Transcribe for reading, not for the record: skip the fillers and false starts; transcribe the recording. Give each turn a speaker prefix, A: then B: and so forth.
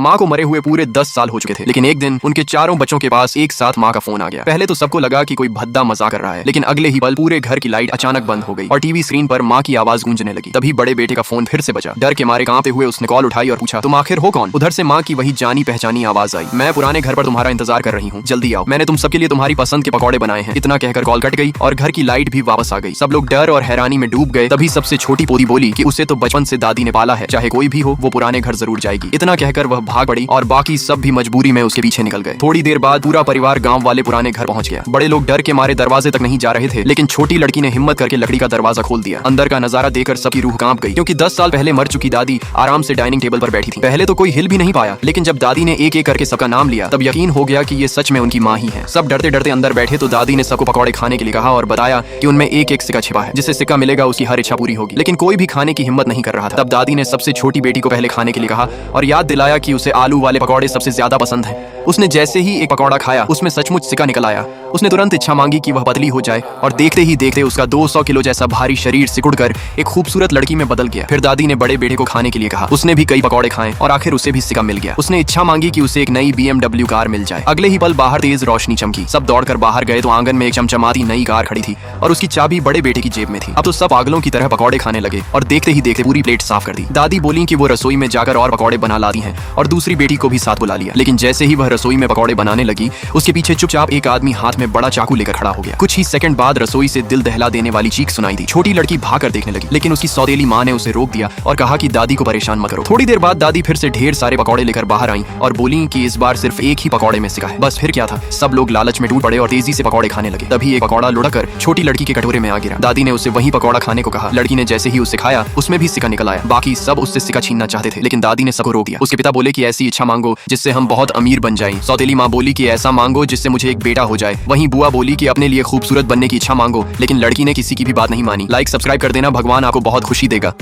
A: माँ को मरे हुए पूरे 10 साल हो चुके थे, लेकिन एक दिन उनके चारों बच्चों के पास एक साथ माँ का फोन आ गया। पहले तो सबको लगा कि कोई भद्दा मजाक कर रहा है, लेकिन अगले ही पल पूरे घर की लाइट अचानक बंद हो गई और टीवी स्क्रीन पर माँ की आवाज गूंजने लगी। तभी बड़े बेटे का फोन फिर से बजा। डर के मारे कांपते हुए उसने कॉल उठाई और पूछा, तुम आखिर हो कौन? उधर से माँ की वही जानी पहचानी आवाज आई, मैं पुराने घर पर तुम्हारा इंतजार कर रही हूँ, जल्दी आओ, मैंने तुम सबके लिए तुम्हारी पसंद के पकौड़े बनाए हैं। इतना कहकर कॉल कट गई और घर की लाइट भी वापस आ गई। सब लोग डर और हैरानी में डूब गए। तभी सबसे छोटी पोती बोली कि उसे तो बचपन से दादी ने पाला है, चाहे कोई भी हो वो पुराने घर जरूर जाएगी। इतना कहकर वह भाग पड़ी और बाकी सब भी मजबूरी में उसके पीछे निकल गए। थोड़ी देर बाद पूरा परिवार गांव वाले पुराने घर पहुंच गया। बड़े लोग डर के मारे दरवाजे तक नहीं जा रहे थे, लेकिन छोटी लड़की ने हिम्मत करके लकड़ी का दरवाजा खोल दिया। अंदर का नजारा देखकर सबकी रूह कांप गई, क्योंकि 10 साल पहले मर चुकी दादी आराम से डाइनिंग टेबल पर बैठी थी। पहले तो कोई हिल भी नहीं पाया, लेकिन जब दादी ने एक एक करके सबका नाम लिया तब यकीन हो गया कि ये सच में उनकी माँ ही है। सब डरते डरते अंदर बैठे तो दादी ने सबको पकौड़े खाने के लिए कहा और बताया कि उनमें एक एक सिक्का छिपा है, जिससे सिक्का मिलेगा उसकी हर इच्छा पूरी होगी। लेकिन कोई भी खाने की हिम्मत नहीं कर रहा था। तब दादी ने सबसे छोटी बेटी को पहले खाने के लिए कहा और याद दिलाया कि उसे आलू वाले पकौड़े सबसे ज्यादा पसंद हैं। उसने जैसे ही एक पकौड़ा खाया उसमें सचमुच सिक्का निकल आया। उसने तुरंत इच्छा मांगी कि वह पतली हो जाए और देखते ही देखते उसका 200 किलो जैसा भारी शरीर सिकुड़कर एक खूबसूरत लड़की में बदल गया। फिर दादी ने बड़े बेटे को खाने के लिए कहा। उसने भी कई पकौड़े खाए और आखिर उसे भी सिक्का मिल गया। उसने इच्छा मांगी कि उसे एक नई BMW कार मिल जाए। अगले ही पल बाहर तेज रोशनी चमकी। सब दौड़कर बाहर गए तो आंगन में एक चमचमाती नई कार खड़ी थी और उसकी चाबी बड़े बेटे की जेब में थी। अब तो सब पागलों की तरह पकौड़े खाने लगे और देखते ही देखते पूरी प्लेट साफ कर दी। दादी बोली कि वो रसोई में जाकर और पकौड़े बना लाती हैं और दूसरी बेटी को भी साथ बुला लिया। लेकिन जैसे ही वह रसोई में पकौड़े बनाने लगी उसके पीछे चुपचाप एक आदमी हाथ में बड़ा चाकू लेकर खड़ा हो गया। कुछ ही सेकंड बाद रसोई से दिल दहला देने वाली चीख सुनाई दी। छोटी लड़की भागकर देखने लगी, लेकिन उसकी सौतेली माँ ने उसे रोक दिया और कहा कि दादी को परेशान मत करो। थोड़ी देर बाद दादी फिर से ढेर सारे पकौड़े लेकर बाहर आईं और बोली कि इस बार सिर्फ एक ही पकौड़े में सिक्का है। बस फिर क्या था, सब लोग लालच में टूट पड़े और तेजी से पकौड़े खाने लगे। तभी एक पकौड़ा लुढ़कर छोटी लड़की के कटोरे में आ गिरा। दादी ने उसे वही पकौड़ा खाने को कहा। लड़की ने जैसे ही उसे खाया उसमें भी सिक्का निकल आया। बाकी सब उससे सिक्का छीनना चाहते थे, लेकिन दादी ने सबको रोक दिया। उसके पिता बोले कि ऐसी इच्छा मांगो जिससे हम बहुत अमीर बन जाएं। सौतेली माँ बोली कि ऐसा मांगो जिससे मुझे एक बेटा हो जाए। वहीं बुआ बोली कि अपने लिए खूबसूरत बनने की इच्छा मांगो, लेकिन लड़की ने किसी की भी बात नहीं मानी। लाइक सब्सक्राइब कर देना, भगवान आपको बहुत खुशी देगा।